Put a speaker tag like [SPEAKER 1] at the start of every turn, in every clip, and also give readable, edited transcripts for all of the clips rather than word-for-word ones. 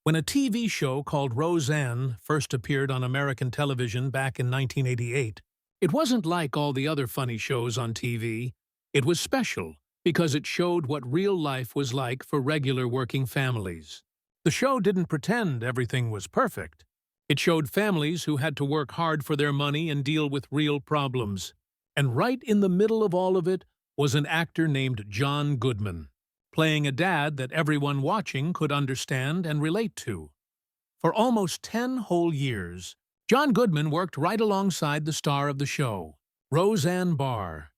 [SPEAKER 1] When a TV show called Roseanne first appeared on American television back in 1988, it wasn't like all the other funny shows on TV. It was special because it showed what real life was like for regular working families. The show didn't pretend everything was perfect. It showed families who had to work hard for their money and deal with real problems. And right in the middle of all of it was an actor named John Goodman, playing a dad that everyone watching could understand and relate to. For almost 10 whole years, John Goodman worked right alongside the star of the show, Roseanne Barr.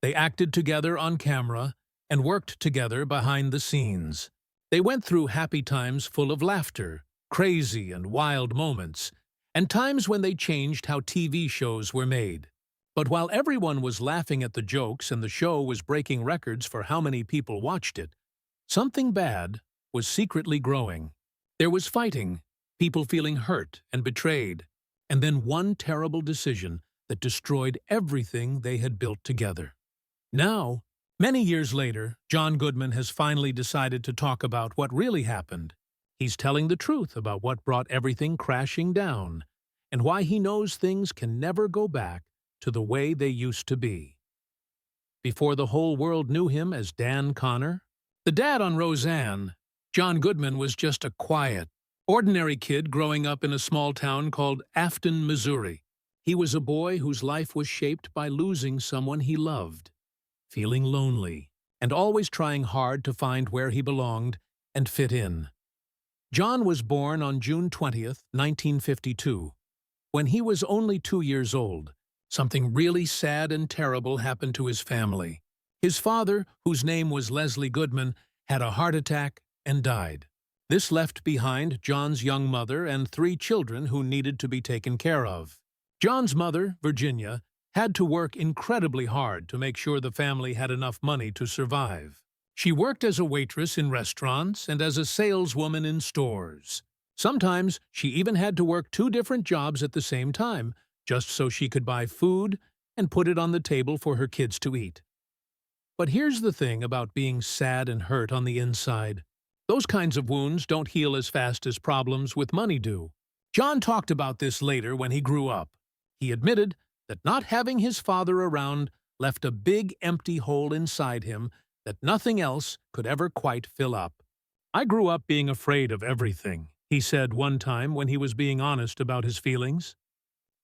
[SPEAKER 1] They acted together on camera and worked together behind the scenes. They went through happy times full of laughter, crazy and wild moments, and times when they changed how TV shows were made. But while everyone was laughing at the jokes and the show was breaking records for how many people watched it, something bad was secretly growing. There was fighting, people feeling hurt and betrayed, and then one terrible decision that destroyed everything they had built together. Now, many years later, John Goodman has finally decided to talk about what really happened. He's telling the truth about what brought everything crashing down, and why he knows things can never go back to the way they used to be. Before the whole world knew him as Dan Connor, the dad on Roseanne, John Goodman was just a quiet, ordinary kid growing up in a small town called Afton, Missouri. He was a boy whose life was shaped by losing someone he loved, feeling lonely, and always trying hard to find where he belonged and fit in. John was born on June 20th, 1952. When he was only 2 years old, something really sad and terrible happened to his family. His father, whose name was Leslie Goodman, had a heart attack and died. This left behind John's young mother and 3 children who needed to be taken care of. John's mother, Virginia, had to work incredibly hard to make sure the family had enough money to survive. She worked as a waitress in restaurants and as a saleswoman in stores. Sometimes she even had to work 2 different jobs at the same time, just so she could buy food and put it on the table for her kids to eat. But here's the thing about being sad and hurt on the inside. Those kinds of wounds don't heal as fast as problems with money do. John talked about this later when he grew up. He admitted that not having his father around left a big empty hole inside him that nothing else could ever quite fill up. "I grew up being afraid of everything," he said one time when he was being honest about his feelings.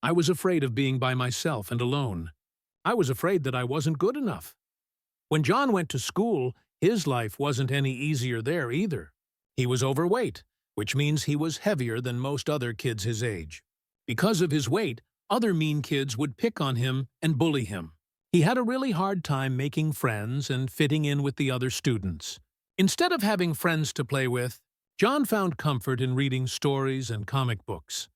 [SPEAKER 1] "I was afraid of being by myself and alone. I was afraid that I wasn't good enough." When John went to school, his life wasn't any easier there either. He was overweight, which means he was heavier than most other kids his age. Because of his weight, other mean kids would pick on him and bully him. He had a really hard time making friends and fitting in with the other students. Instead of having friends to play with, John found comfort in reading stories and comic books.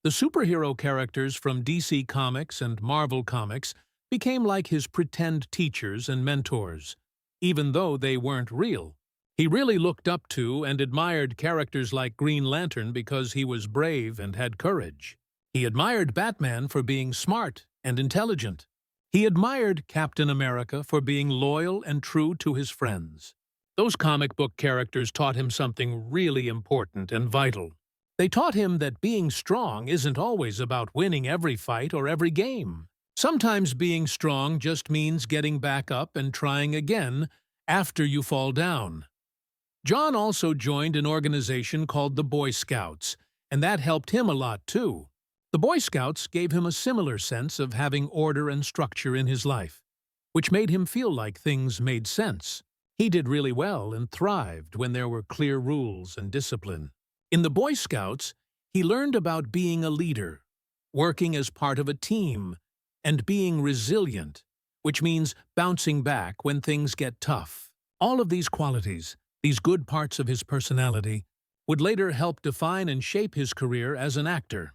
[SPEAKER 1] The superhero characters from DC Comics and Marvel Comics became like his pretend teachers and mentors, even though they weren't real. He really looked up to and admired characters like Green Lantern because he was brave and had courage. He admired Batman for being smart and intelligent. He admired Captain America for being loyal and true to his friends. Those comic book characters taught him something really important and vital. They taught him that being strong isn't always about winning every fight or every game. Sometimes being strong just means getting back up and trying again after you fall down. John also joined an organization called the Boy Scouts, and that helped him a lot too. The Boy Scouts gave him a similar sense of having order and structure in his life, which made him feel like things made sense. He did really well and thrived when there were clear rules and discipline. In the Boy Scouts, he learned about being a leader, working as part of a team, and being resilient, which means bouncing back when things get tough. All of these qualities, these good parts of his personality, would later help define and shape his career as an actor.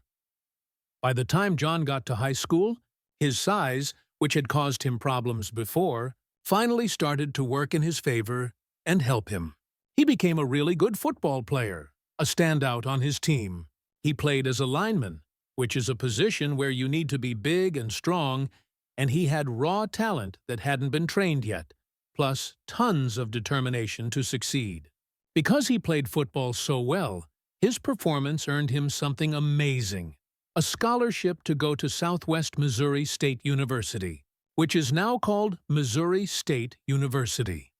[SPEAKER 1] By the time John got to high school, his size, which had caused him problems before, finally started to work in his favor and help him. He became a really good football player, a standout on his team. He played as a lineman, which is a position where you need to be big and strong, and he had raw talent that hadn't been trained yet, plus tons of determination to succeed. Because he played football so well, His performance earned him something amazing, a scholarship to go to Southwest Missouri State University, which is now called Missouri State University.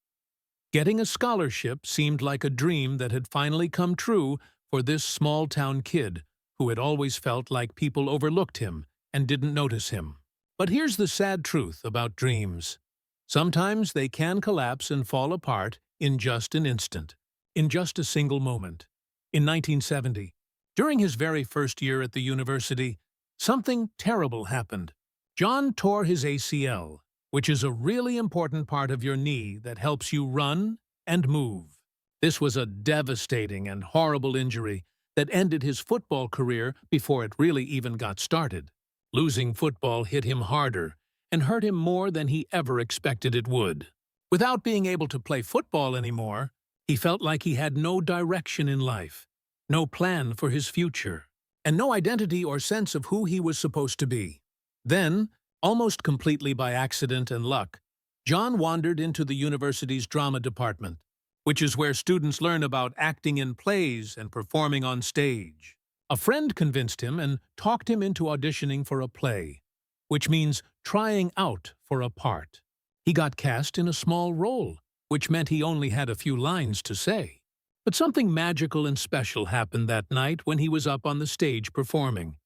[SPEAKER 1] Getting a scholarship seemed like a dream that had finally come true for this small-town kid who had always felt like people overlooked him and didn't notice him. But here's the sad truth about dreams. Sometimes they can collapse and fall apart in just an instant, in just a single moment. In 1970, during his very first year at the university, something terrible happened. John tore his ACL, which is a really important part of your knee that helps you run and move. This was a devastating and horrible injury that ended his football career before it really even got started. Losing football hit him harder and hurt him more than he ever expected it would. Without being able to play football anymore, he felt like he had no direction in life, no plan for his future, and no identity or sense of who he was supposed to be. Then, almost completely by accident and luck, John wandered into the university's drama department, which is where students learn about acting in plays and performing on stage. A friend convinced him and talked him into auditioning for a play, which means trying out for a part. He got cast in a small role, which meant he only had a few lines to say. But something magical and special happened that night when he was up on the stage performing.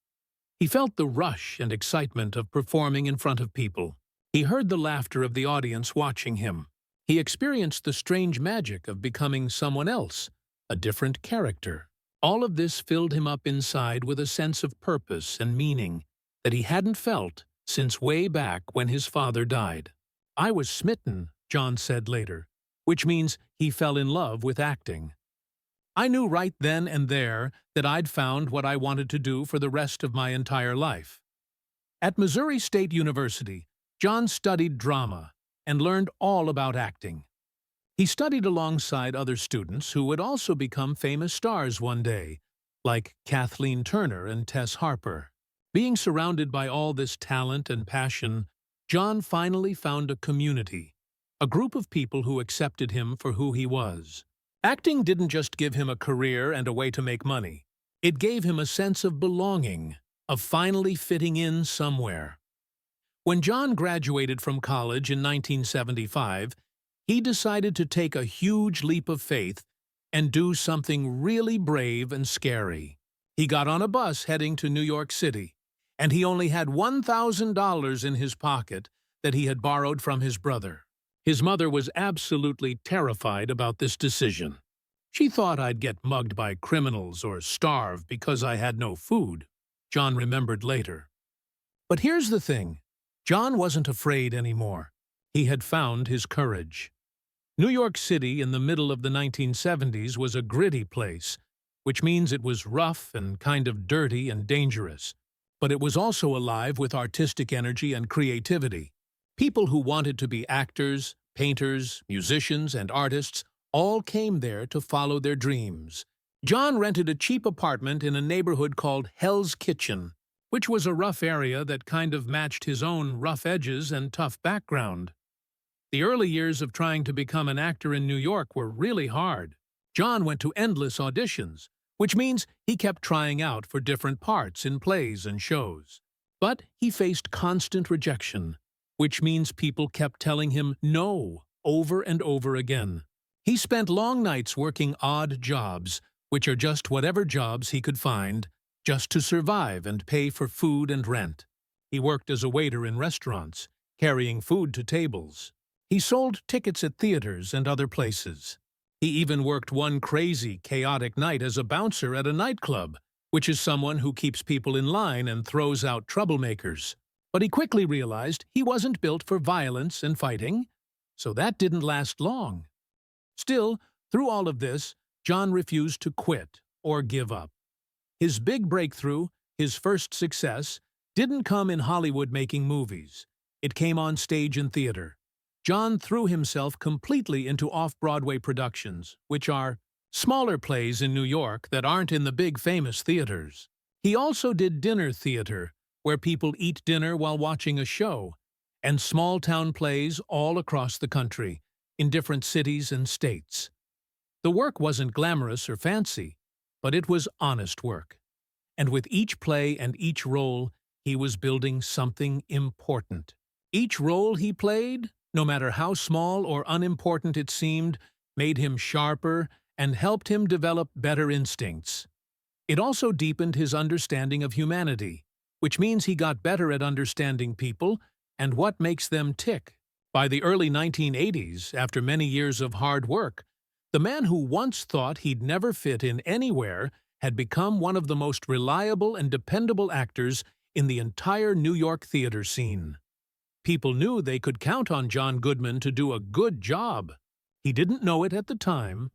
[SPEAKER 1] He felt the rush and excitement of performing in front of people. He heard the laughter of the audience watching him. He experienced the strange magic of becoming someone else, a different character. All of this filled him up inside with a sense of purpose and meaning that he hadn't felt since way back when his father died. "I was smitten," John said later, which means he fell in love with acting. "I knew right then and there that I'd found what I wanted to do for the rest of my entire life." At Missouri State University, John studied drama and learned all about acting. He studied alongside other students who would also become famous stars one day, like Kathleen Turner and Tess Harper. Being surrounded by all this talent and passion, John finally found a community, a group of people who accepted him for who he was. Acting didn't just give him a career and a way to make money. It gave him a sense of belonging, of finally fitting in somewhere. When John graduated from college in 1975, he decided to take a huge leap of faith and do something really brave and scary. He got on a bus heading to New York City, and he only had $1,000 in his pocket that he had borrowed from his brother. His mother was absolutely terrified about this decision. "She thought I'd get mugged by criminals or starve because I had no food," John remembered later. But here's the thing. John wasn't afraid anymore. He had found his courage. New York City in the middle of the 1970s was a gritty place, which means it was rough and kind of dirty and dangerous. But it was also alive with artistic energy and creativity. People who wanted to be actors, painters, musicians, and artists all came there to follow their dreams. John rented a cheap apartment in a neighborhood called Hell's Kitchen, which was a rough area that kind of matched his own rough edges and tough background. The early years of trying to become an actor in New York were really hard. John went to endless auditions, which means he kept trying out for different parts in plays and shows. But he faced constant rejection, which means people kept telling him no over and over again. He spent long nights working odd jobs, which are just whatever jobs he could find, just to survive and pay for food and rent. He worked as a waiter in restaurants, carrying food to tables. He sold tickets at theaters and other places. He even worked one crazy, chaotic night as a bouncer at a nightclub, which is someone who keeps people in line and throws out troublemakers. But he quickly realized he wasn't built for violence and fighting, so that didn't last long. Still, through all of this, John refused to quit or give up. His big breakthrough, his first success, didn't come in Hollywood making movies. It came on stage and theater. John threw himself completely into off-Broadway productions, which are smaller plays in New York that aren't in the big famous theaters. He also did dinner theater, where people eat dinner while watching a show, and small-town plays all across the country, in different cities and states. The work wasn't glamorous or fancy, But it was honest work. And with each play and each role, he was building something important. Each role he played, no matter how small or unimportant it seemed, made him sharper and helped him develop better instincts. It also deepened his understanding of humanity, which means he got better at understanding people and what makes them tick. By the early 1980s, after many years of hard work, the man who once thought he'd never fit in anywhere had become one of the most reliable and dependable actors in the entire New York theater scene. People knew they could count on John Goodman to do a good job. He didn't know it at the time,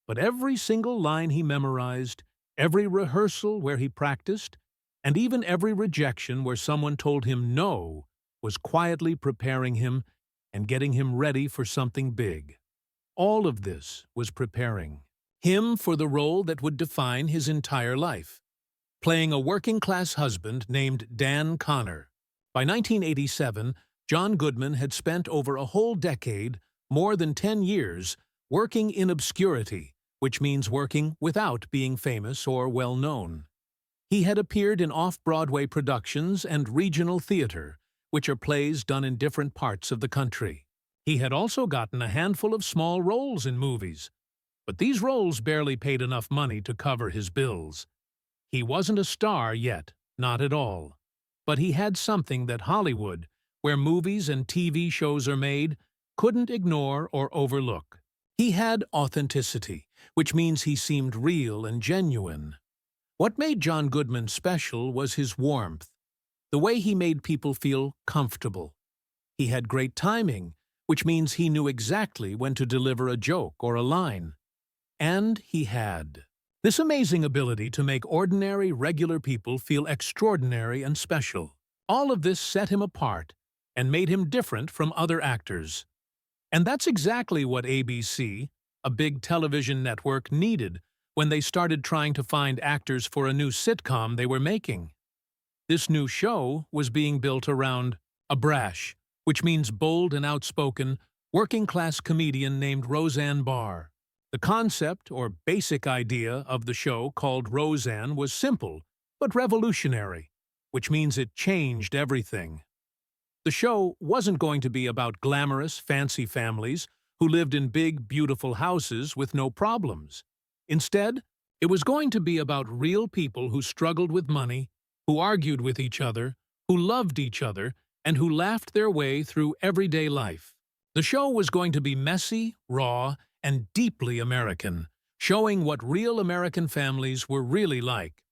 [SPEAKER 1] but every single line he memorized, every rehearsal where he practiced, and even every rejection where someone told him no was quietly preparing him and getting him ready for something big. All of this was preparing him for the role that would define his entire life, playing a working-class husband named Dan Connor. By 1987, John Goodman had spent over a whole decade, more than 10 years, working in obscurity, which means working without being famous or well-known. He had appeared in off-Broadway productions and regional theater, which are plays done in different parts of the country. He had also gotten a handful of small roles in movies, but these roles barely paid enough money to cover his bills. He wasn't a star yet, not at all. But he had something that Hollywood, where movies and TV shows are made, couldn't ignore or overlook. He had authenticity, which means he seemed real and genuine. What made John Goodman special was his warmth, the way he made people feel comfortable. He had great timing, which means he knew exactly when to deliver a joke or a line. And he had this amazing ability to make ordinary, regular people feel extraordinary and special. All of this set him apart and made him different from other actors. And that's exactly what ABC, a big television network, needed when they started trying to find actors for a new sitcom they were making. This new show was being built around a brash, which means bold and outspoken, working-class comedian named Roseanne Barr. The concept, or basic idea, of the show, called Roseanne, was simple but revolutionary, which means it changed everything. The show wasn't going to be about glamorous, fancy families who lived in big, beautiful houses with no problems. Instead, it was going to be about real people who struggled with money, who argued with each other, who loved each other, and who laughed their way through everyday life. The show was going to be messy, raw, and deeply American, showing what real American families were really like.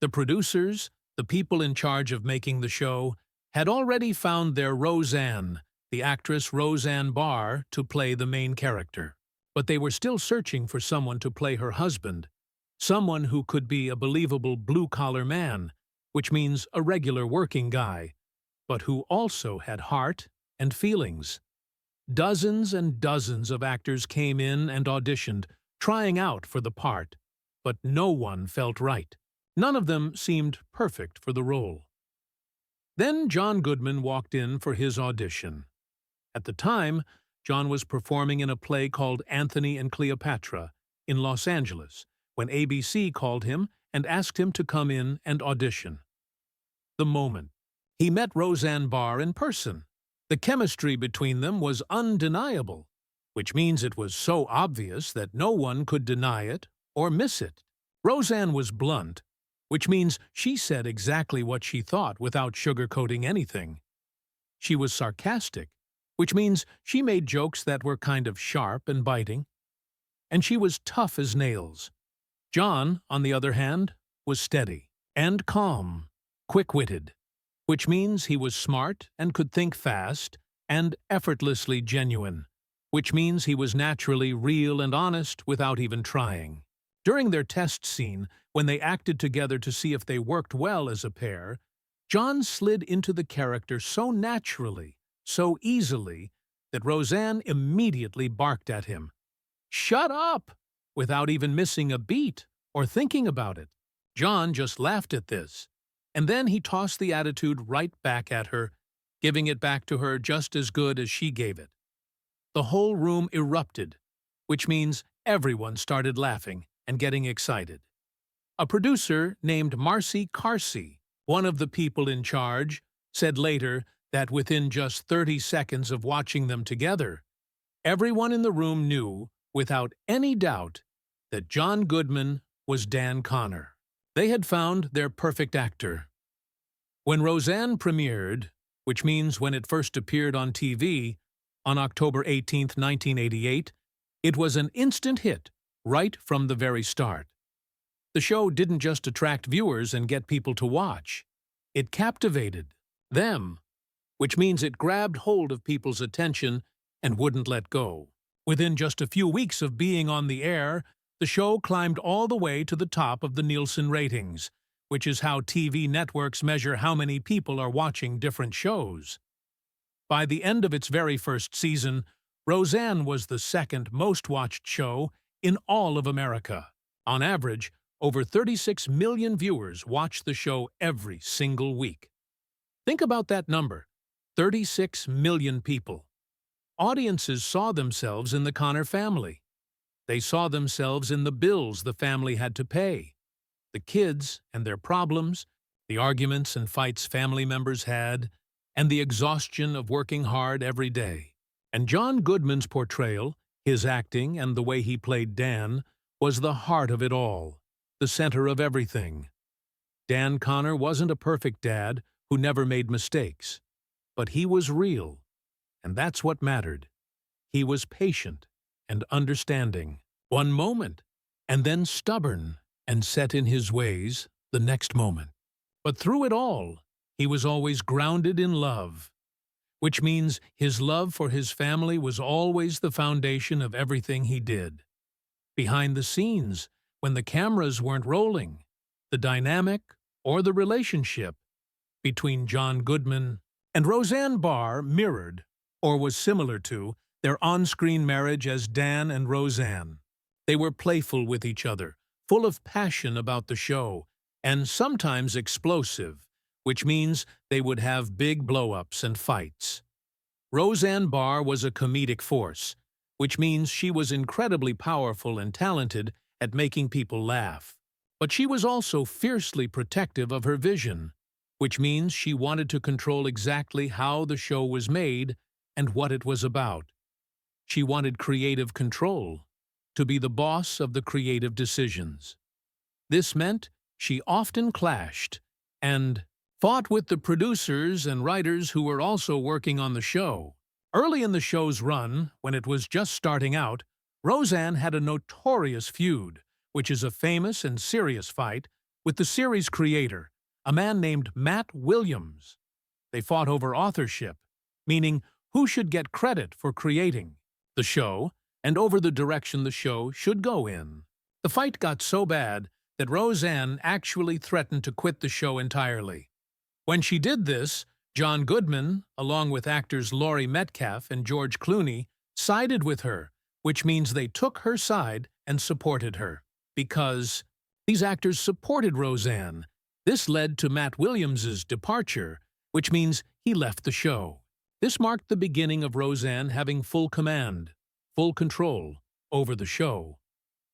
[SPEAKER 1] The producers, the people in charge of making the show, had already found their Roseanne, the actress Roseanne Barr, to play the main character. But they were still searching for someone to play her husband, someone who could be a believable blue-collar man, which means a regular working guy, but who also had heart and feelings. Dozens and dozens of actors came in and auditioned, trying out for the part, but no one felt right. None of them seemed perfect for the role. Then John Goodman walked in for his audition. At the time, John was performing in a play called Anthony and Cleopatra in Los Angeles when ABC called him and asked him to come in and audition. The moment. He met Roseanne Barr in person. The chemistry between them was undeniable, which means it was so obvious that no one could deny it or miss it. Roseanne was blunt, which means she said exactly what she thought without sugarcoating anything. She was sarcastic, which means she made jokes that were kind of sharp and biting. And she was tough as nails. John, on the other hand, was steady and calm, quick-witted, which means he was smart and could think fast, and effortlessly genuine, which means he was naturally real and honest without even trying. During their test scene, when they acted together to see if they worked well as a pair, John slid into the character so naturally, so easily, that Roseanne immediately barked at him. "Shut up!" without even missing a beat or thinking about it. John just laughed at this, and then he tossed the attitude right back at her, giving it back to her just as good as she gave it. The whole room erupted, which means everyone started laughing and getting excited. A producer named Marcy Carsey, one of the people in charge, said later that within just 30 seconds of watching them together, everyone in the room knew, without any doubt, that John Goodman was Dan Connor. They had found their perfect actor. When Roseanne premiered, which means when it first appeared on TV, on October 18, 1988, it was an instant hit right from the very start. The show didn't just attract viewers and get people to watch. It captivated them, which means it grabbed hold of people's attention and wouldn't let go. Within just a few weeks of being on the air, the show climbed all the way to the top of the Nielsen ratings, which is how TV networks measure how many people are watching different shows. By the end of its very first season, Roseanne was the second most-watched show in all of America. On average, over 36 million viewers watched the show every single week. Think about that number, 36 million people. Audiences saw themselves in the Connor family. They saw themselves in the bills the family had to pay, the kids and their problems, the arguments and fights family members had, and the exhaustion of working hard every day. And John Goodman's portrayal, his acting, and the way he played Dan was the heart of it all, the center of everything. Dan Connor wasn't a perfect dad who never made mistakes, but he was real, and that's what mattered. He was patient and understanding one moment, and then stubborn and set in his ways the next moment. But through it all, he was always grounded in love, which means his love for his family was always the foundation of everything he did. Behind the scenes, when the cameras weren't rolling, the dynamic or the relationship between John Goodman and Roseanne Barr mirrored, or was similar to, their on-screen marriage as Dan and Roseanne. They were playful with each other, full of passion about the show, and sometimes explosive, which means they would have big blow-ups and fights. Roseanne Barr was a comedic force, which means she was incredibly powerful and talented at making people laugh. But she was also fiercely protective of her vision, which means she wanted to control exactly how the show was made and what it was about. She wanted creative control, to be the boss of the creative decisions. This meant she often clashed and fought with the producers and writers who were also working on the show. Early in the show's run, when it was just starting out, Roseanne had a notorious feud, which is a famous and serious fight, with the series creator, a man named Matt Williams. They fought over authorship, meaning who should get credit for creating the show, and over the direction the show should go in. The fight got so bad that Roseanne actually threatened to quit the show entirely. When she did this, John Goodman, along with actors Laurie Metcalf and George Clooney, sided with her, which means they took her side and supported her. Because these actors supported Roseanne, this led to Matt Williams's departure, which means he left the show. This marked the beginning of Roseanne having full command, full control over the show.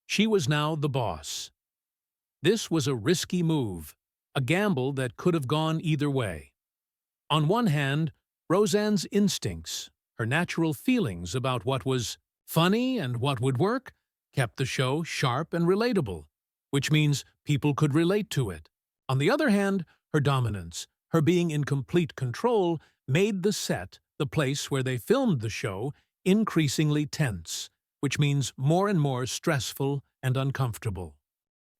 [SPEAKER 1] She was now the boss. This was a risky move, a gamble that could have gone either way. On one hand, Roseanne's instincts, her natural feelings about what was funny and what would work, kept the show sharp and relatable, which means people could relate to it. On the other hand, her dominance, her being in complete control, made the set, the place where they filmed the show, increasingly tense, which means more and more stressful and uncomfortable.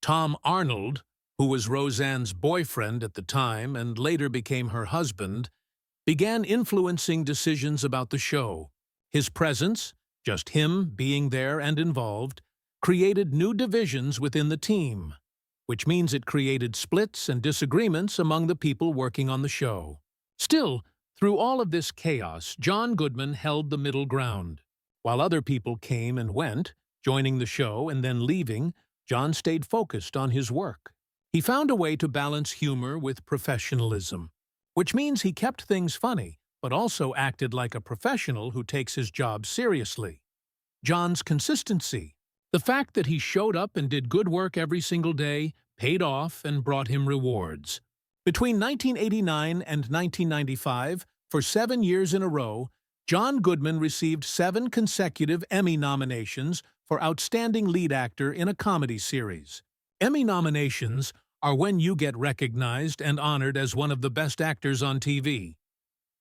[SPEAKER 1] Tom Arnold, who was Roseanne's boyfriend at the time and later became her husband, began influencing decisions about the show. His presence, just him being there and involved, created new divisions within the team, which means it created splits and disagreements among the people working on the show. Still, through all of this chaos, John Goodman held the middle ground. While other people came and went, joining the show and then leaving, John stayed focused on his work. He found a way to balance humor with professionalism, which means he kept things funny, but also acted like a professional who takes his job seriously. John's consistency, the fact that he showed up and did good work every single day, paid off and brought him rewards. Between 1989 and 1995, for 7 years in a row, John Goodman received 7 consecutive Emmy nominations for Outstanding Lead Actor in a Comedy Series. Emmy nominations are when you get recognized and honored as one of the best actors on TV.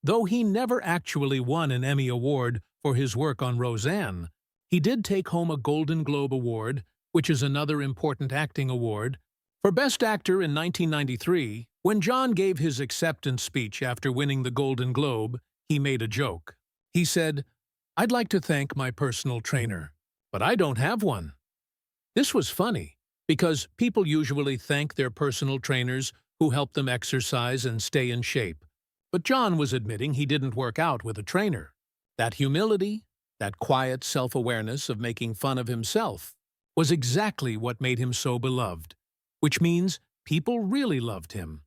[SPEAKER 1] Though he never actually won an Emmy Award for his work on Roseanne, he did take home a Golden Globe Award, which is another important acting award, for Best Actor in 1993. When John gave his acceptance speech after winning the Golden Globe, he made a joke. He said, "I'd like to thank my personal trainer, but I don't have one." This was funny, because people usually thank their personal trainers who help them exercise and stay in shape. But John was admitting he didn't work out with a trainer. That humility, that quiet self-awareness of making fun of himself, was exactly what made him so beloved, which means people really loved him.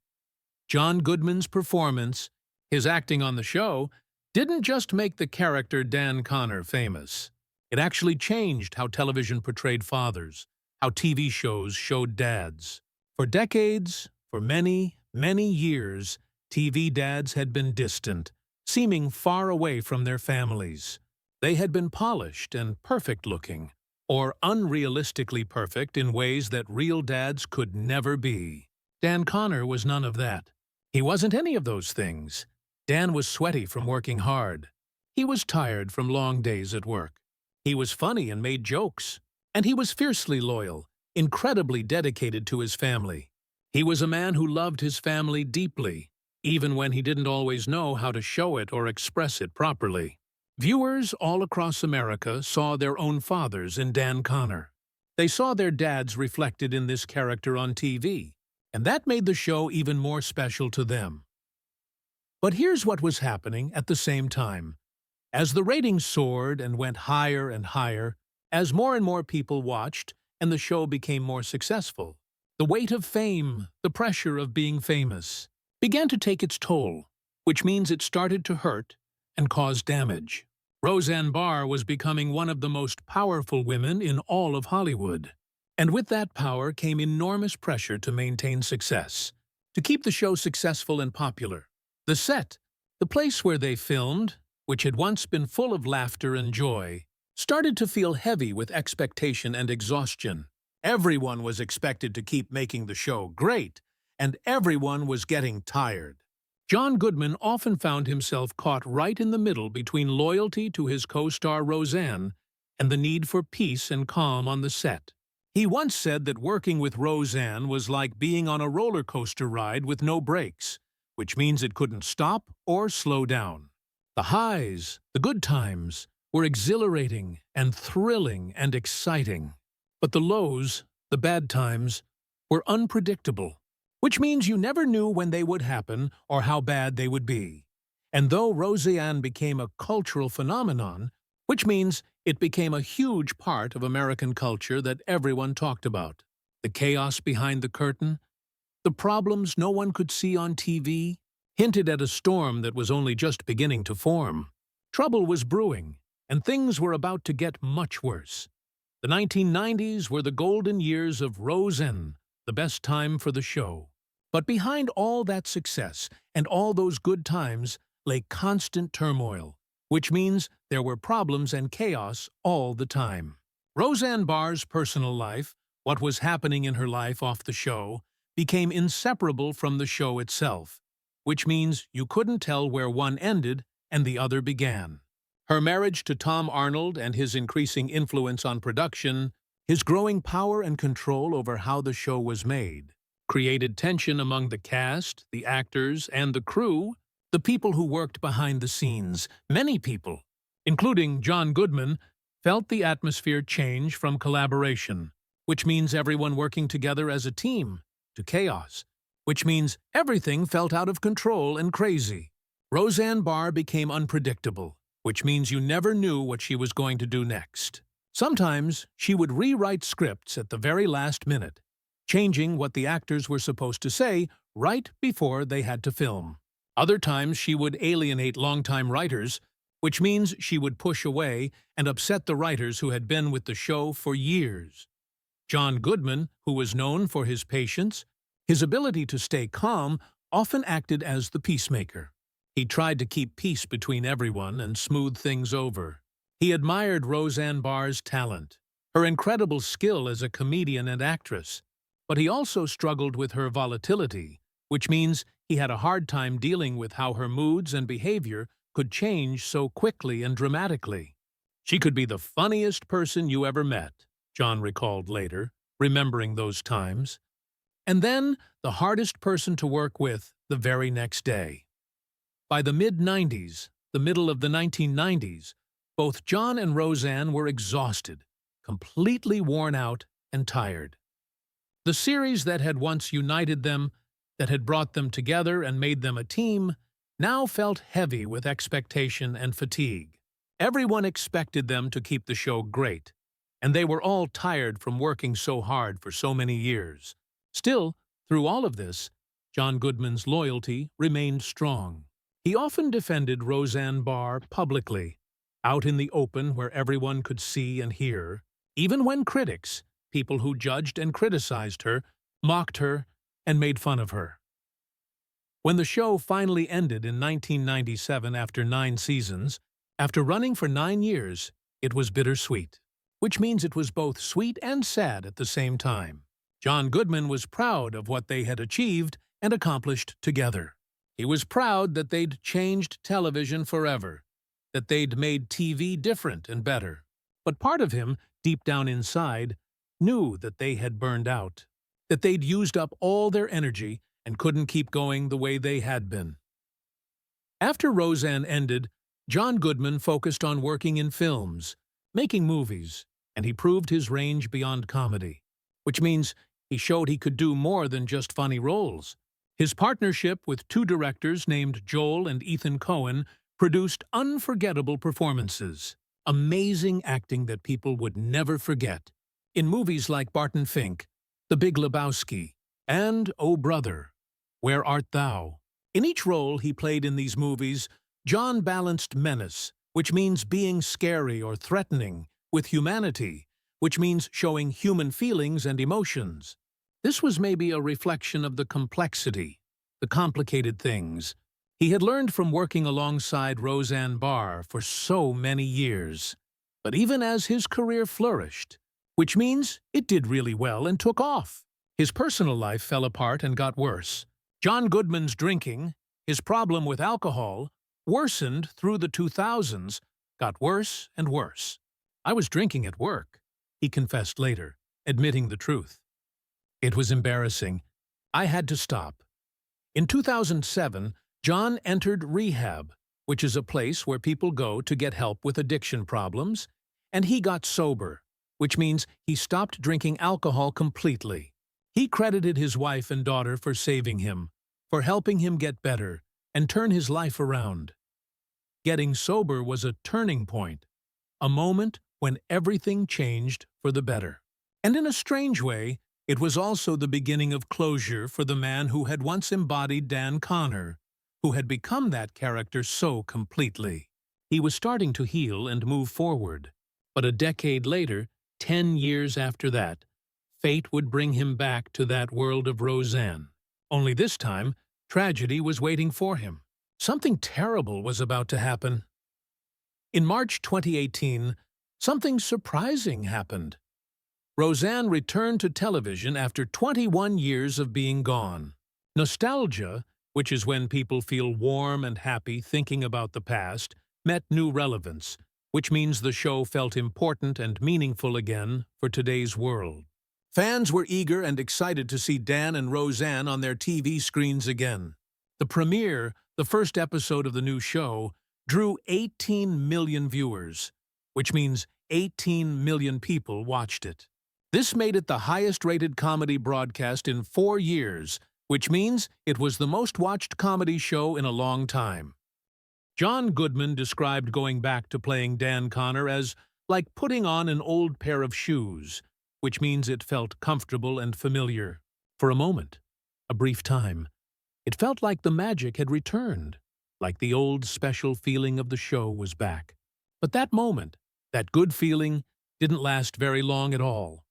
[SPEAKER 1] John Goodman's performance, his acting on the show, didn't just make the character Dan Connor famous. It actually changed how television portrayed fathers, how TV shows showed dads. For decades, for many, many years, TV dads had been distant, seeming far away from their families. They had been polished and perfect-looking, or unrealistically perfect in ways that real dads could never be. Dan Connor was none of that. He wasn't any of those things. Dan was sweaty from working hard. He was tired from long days at work. He was funny and made jokes. And he was fiercely loyal, incredibly dedicated to his family. He was a man who loved his family deeply, even when he didn't always know how to show it or express it properly. Viewers all across America saw their own fathers in Dan Connor. They saw their dads reflected in this character on TV, and that made the show even more special to them. But here's what was happening at the same time. As the ratings soared and went higher and higher, as more and more people watched and the show became more successful, the weight of fame, the pressure of being famous, began to take its toll, which means it started to hurt and cause damage. Roseanne Barr was becoming one of the most powerful women in all of Hollywood. And with that power came enormous pressure to maintain success, to keep the show successful and popular. The set, the place where they filmed, which had once been full of laughter and joy, started to feel heavy with expectation and exhaustion. Everyone was expected to keep making the show great, and everyone was getting tired. John Goodman often found himself caught right in the middle between loyalty to his co-star Roseanne and the need for peace and calm on the set. He once said that working with Roseanne was like being on a roller coaster ride with no brakes, which means it couldn't stop or slow down. The highs, the good times, were exhilarating and thrilling and exciting. But the lows, the bad times, were unpredictable, which means you never knew when they would happen or how bad they would be. And though Roseanne became a cultural phenomenon, which means it became a huge part of American culture that everyone talked about, the chaos behind the curtain, the problems no one could see on TV, hinted at a storm that was only just beginning to form. Trouble was brewing, and things were about to get much worse. The 1990s were the golden years of Roseanne, the best time for the show. But behind all that success and all those good times lay constant turmoil, which means there were problems and chaos all the time. Roseanne Barr's personal life, what was happening in her life off the show, became inseparable from the show itself, which means you couldn't tell where one ended and the other began. Her marriage to Tom Arnold and his increasing influence on production, his growing power and control over how the show was made, created tension among the cast, the actors, and the crew, the people who worked behind the scenes. Many people, including John Goodman, felt the atmosphere change from collaboration, which means everyone working together as a team, to chaos, which means everything felt out of control and crazy. Roseanne Barr became unpredictable, which means you never knew what she was going to do next. Sometimes she would rewrite scripts at the very last minute, changing what the actors were supposed to say right before they had to film. Other times she would alienate longtime writers, which means she would push away and upset the writers who had been with the show for years. John Goodman, who was known for his patience, his ability to stay calm, often acted as the peacemaker. He tried to keep peace between everyone and smooth things over. He admired Roseanne Barr's talent, her incredible skill as a comedian and actress, but he also struggled with her volatility, which means he had a hard time dealing with how her moods and behavior could change so quickly and dramatically. "She could be the funniest person you ever met," John recalled later, remembering those times. And then the hardest person to work with the very next day. By the mid-90s, the middle of the 1990s, both John and Roseanne were exhausted, completely worn out and tired. The series that had once united them, that had brought them together and made them a team, now felt heavy with expectation and fatigue. Everyone expected them to keep the show great, and they were all tired from working so hard for so many years. Still, through all of this, John Goodman's loyalty remained strong. He often defended Roseanne Barr publicly, out in the open where everyone could see and hear, even when critics, people who judged and criticized her, mocked her, and made fun of her. When the show finally ended in 1997 after 9 seasons, after running for 9 years, it was bittersweet, which means it was both sweet and sad at the same time. John Goodman was proud of what they had achieved and accomplished together. He was proud that they'd changed television forever, that they'd made TV different and better. But part of him, deep down inside, knew that they had burned out, that they'd used up all their energy and couldn't keep going the way they had been. After Roseanne ended, John Goodman focused on working in films, making movies, and he proved his range beyond comedy, which means he showed he could do more than just funny roles. His partnership with 2 directors named Joel and Ethan Coen produced unforgettable performances, amazing acting that people would never forget, in movies like Barton Fink, The Big Lebowski, and Oh Brother, Where Art Thou? In each role he played in these movies, John balanced menace, which means being scary or threatening, with humanity, which means showing human feelings and emotions. This was maybe a reflection of the complexity, the complicated things he had learned from working alongside Roseanne Barr for so many years. But even as his career flourished, which means it did really well and took off, his personal life fell apart and got worse. John Goodman's drinking, his problem with alcohol, worsened through the 2000s, got worse and worse. "I was drinking at work," he confessed later, admitting the truth. "It was embarrassing. I had to stop." In 2007, John entered rehab, which is a place where people go to get help with addiction problems, and he got sober, which means he stopped drinking alcohol completely. He credited his wife and daughter for saving him, for helping him get better and turn his life around. Getting sober was a turning point, a moment when everything changed for the better. And in a strange way, it was also the beginning of closure for the man who had once embodied Dan Connor, who had become that character so completely. He was starting to heal and move forward. But a decade later, 10 years after that, fate would bring him back to that world of Roseanne. Only this time, tragedy was waiting for him. Something terrible was about to happen. In March 2018, something surprising happened. Roseanne returned to television after 21 years of being gone. Nostalgia, which is when people feel warm and happy thinking about the past, met new relevance, which means the show felt important and meaningful again for today's world. Fans were eager and excited to see Dan and Roseanne on their TV screens again. The premiere, the first episode of the new show, drew 18 million viewers, which means 18 million people watched it. This made it the highest-rated comedy broadcast in 4 years, which means it was the most-watched comedy show in a long time. John Goodman described going back to playing Dan Connor as like putting on an old pair of shoes, which means it felt comfortable and familiar. For a moment, a brief time, it felt like the magic had returned, like the old special feeling of the show was back. But that moment, that good feeling, didn't last very long at all.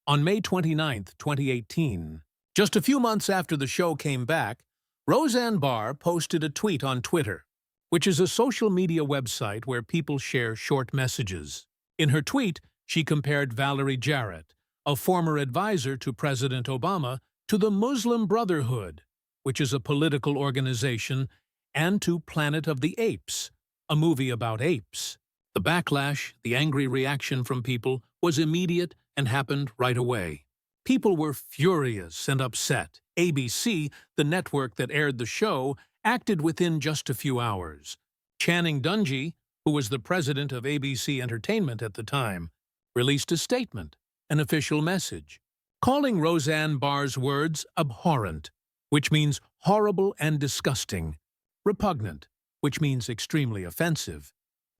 [SPEAKER 1] On May 29, 2018, just a few months after the show came back, Roseanne Barr posted a tweet on Twitter, which is a social media website where people share short messages. In her tweet, she compared Valerie Jarrett, a former advisor to President Obama, to the Muslim Brotherhood, which is a political organization, and to Planet of the Apes, a movie about apes. The backlash, the angry reaction from people, was immediate and happened right away. People were furious and upset. ABC, the network that aired the show, acted within just a few hours. Channing Dungey, who was the president of ABC Entertainment at the time, released a statement, an official message, calling Roseanne Barr's words abhorrent, which means horrible and disgusting, repugnant, which means extremely offensive,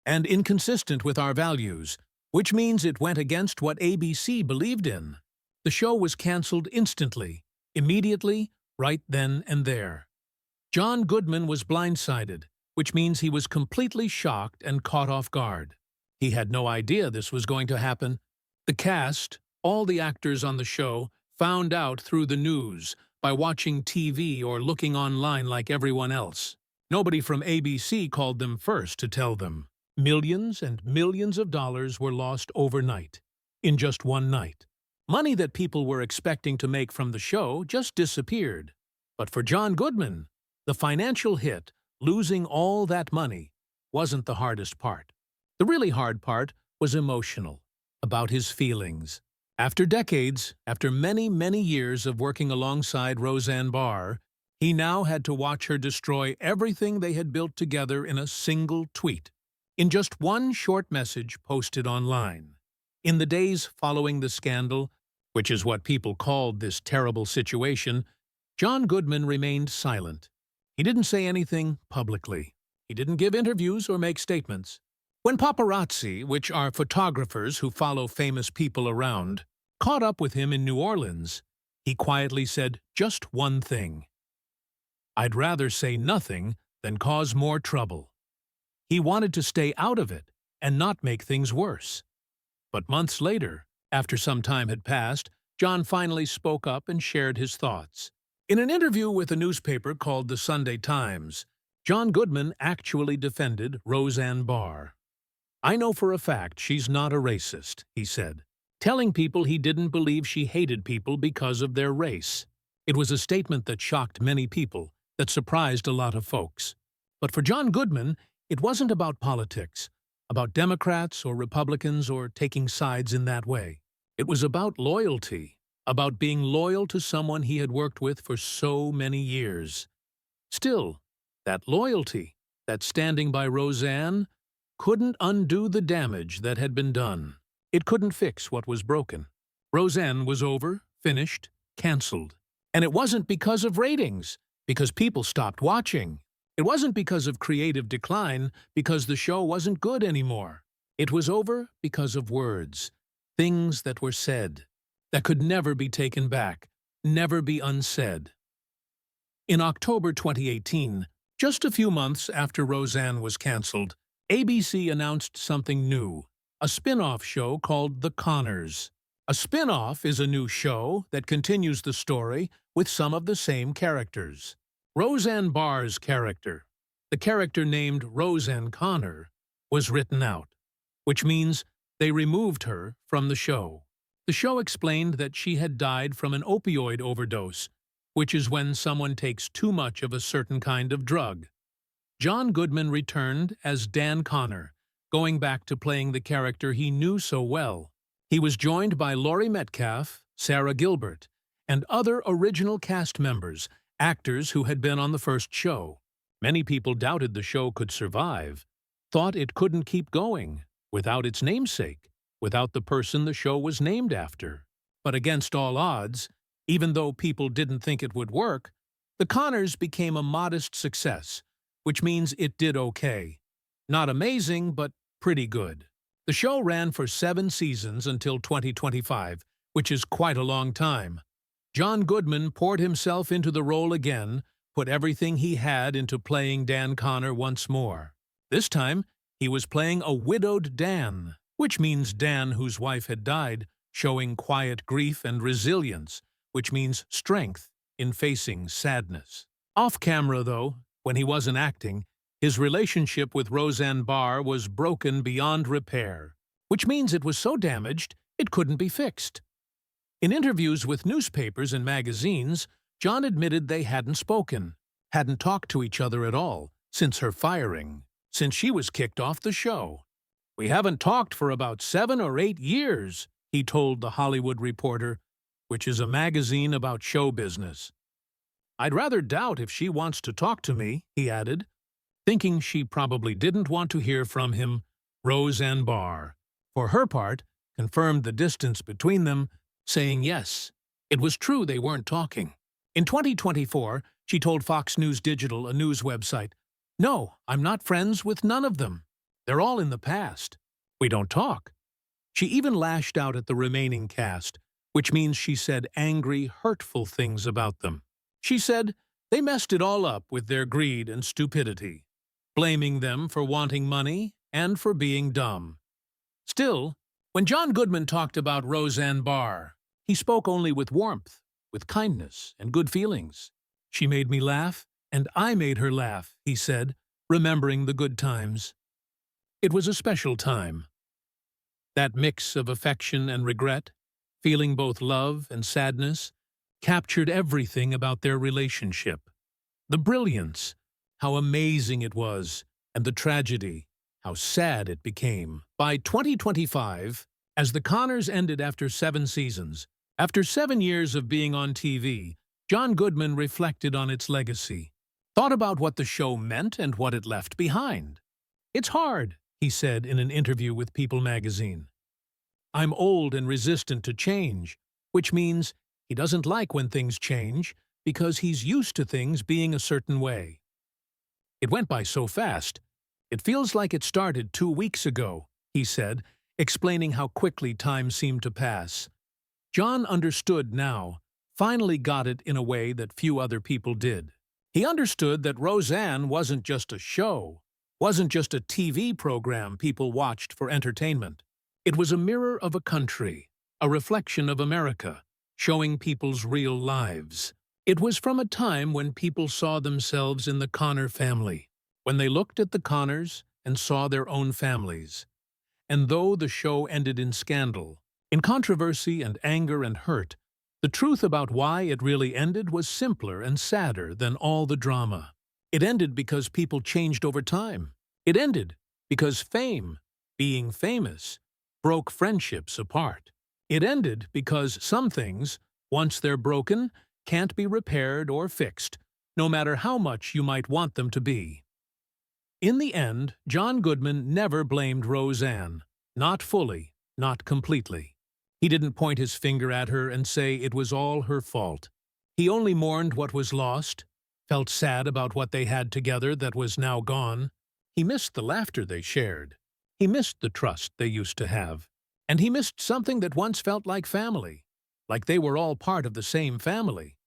[SPEAKER 1] and inconsistent with our values, which means it went against what ABC believed in. The show was canceled instantly, immediately, right then and there. John Goodman was blindsided, which means he was completely shocked and caught off guard. He had no idea this was going to happen. The cast, all the actors on the show, found out through the news, by watching TV or looking online like everyone else. Nobody from ABC called them first to tell them. Millions and millions of dollars were lost overnight, in just one night. Money that people were expecting to make from the show just disappeared. But for John Goodman, the financial hit, losing all that money, wasn't the hardest part. The really hard part was emotional, about his feelings. After decades, after many, many years of working alongside Roseanne Barr, he now had to watch her destroy everything they had built together in a single tweet, in just one short message posted online. In the days following the scandal, which is what people called this terrible situation, John Goodman remained silent. He didn't say anything publicly. He didn't give interviews or make statements. When paparazzi, which are photographers who follow famous people around, caught up with him in New Orleans, he quietly said just one thing: "I'd rather say nothing than cause more trouble." He wanted to stay out of it and not make things worse. But months later, after some time had passed, John finally spoke up and shared his thoughts. In an interview with a newspaper called the Sunday Times, John Goodman actually defended Roseanne Barr. "I know for a fact she's not a racist," he said, telling people he didn't believe she hated people because of their race. It was a statement that shocked many people, that surprised a lot of folks. But for John Goodman, it wasn't about politics, about Democrats or Republicans or taking sides in that way. It was about loyalty, about being loyal to someone he had worked with for so many years. Still, that loyalty, that standing by Roseanne, couldn't undo the damage that had been done. It couldn't fix what was broken. Roseanne was over, finished, canceled. And it wasn't because of ratings, because people stopped watching. It wasn't because of creative decline, because the show wasn't good anymore. It was over because of words, things that were said, that could never be taken back, never be unsaid. In October 2018, just a few months after Roseanne was canceled, ABC announced something new, a spin-off show called The Conners. A spin-off is a new show that continues the story with some of the same characters. Roseanne Barr's character, the character named Roseanne Connor, was written out, which means they removed her from the show. The show explained that she had died from an opioid overdose, which is when someone takes too much of a certain kind of drug. John Goodman returned as Dan Connor, going back to playing the character he knew so well. He was joined by Laurie Metcalf, Sarah Gilbert, and other original cast members, actors who had been on the first show. Many people doubted the show could survive, thought it couldn't keep going, without its namesake, without the person the show was named after. But against all odds, even though people didn't think it would work, The Conners became a modest success, which means it did okay. Not amazing, but pretty good. The show ran for 7 seasons until 2025, which is quite a long time. John Goodman poured himself into the role again, put everything he had into playing Dan Connor once more. This time, he was playing a widowed Dan, which means Dan, whose wife had died, showing quiet grief and resilience, which means strength in facing sadness. Off camera, though, when he wasn't acting, his relationship with Roseanne Barr was broken beyond repair, which means it was so damaged it couldn't be fixed. In interviews with newspapers and magazines, John admitted they hadn't spoken, hadn't talked to each other at all, since her firing, since she was kicked off the show. "We haven't talked for about 7 or 8 years, he told The Hollywood Reporter, which is a magazine about show business. "I'd rather doubt if she wants to talk to me," he added. Thinking she probably didn't want to hear from him, Roseanne Barr, for her part, confirmed the distance between them, saying yes, it was true they weren't talking. In 2024, she told Fox News Digital, a news website, "No, I'm not friends with none of them. They're all in the past. We don't talk." She even lashed out at the remaining cast, which means she said angry, hurtful things about them. She said they messed it all up with their greed and stupidity, blaming them for wanting money and for being dumb. Still, when John Goodman talked about Roseanne Barr, he spoke only with warmth, with kindness and good feelings. "She made me laugh, and I made her laugh," he said, remembering the good times. It was a special time. That mix of affection and regret, feeling both love and sadness, captured everything about their relationship. The brilliance, how amazing it was, and the tragedy, how sad it became. By 2025, as the Connors ended after 7 seasons, after 7 years of being on TV, John Goodman reflected on its legacy, thought about what the show meant and what it left behind. "It's hard," he said in an interview with People magazine. "I'm old and resistant to change," which means he doesn't like when things change because he's used to things being a certain way. "It went by so fast. It feels like it started 2 weeks ago," he said, explaining how quickly time seemed to pass. John understood now, finally got it in a way that few other people did. He understood that Roseanne wasn't just a show, wasn't just a TV program people watched for entertainment. It was a mirror of a country, a reflection of America, showing people's real lives. It was from a time when people saw themselves in the Connor family, when they looked at the Connors and saw their own families. And though the show ended in scandal, in controversy and anger and hurt, the truth about why it really ended was simpler and sadder than all the drama. It ended because people changed over time. It ended because fame, being famous, broke friendships apart. It ended because some things, once they're broken, can't be repaired or fixed, no matter how much you might want them to be. In the end, John Goodman never blamed Roseanne. Not fully, not completely. He didn't point his finger at her and say it was all her fault. He only mourned what was lost, felt sad about what they had together that was now gone. He missed the laughter they shared. He missed the trust they used to have. And he missed something that once felt like family, like they were all part of the same family.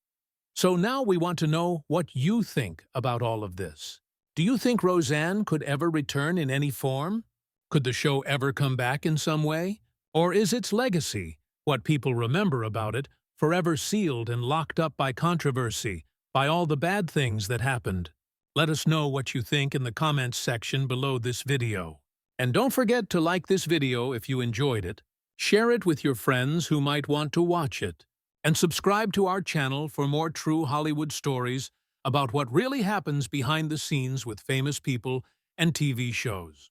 [SPEAKER 1] So now we want to know what you think about all of this. Do you think Roseanne could ever return in any form? Could the show ever come back in some way? Or is its legacy, what people remember about it, forever sealed and locked up by controversy, by all the bad things that happened? Let us know what you think in the comments section below this video. And don't forget to like this video if you enjoyed it, share it with your friends who might want to watch it, and subscribe to our channel for more true Hollywood stories about what really happens behind the scenes with famous people and TV shows.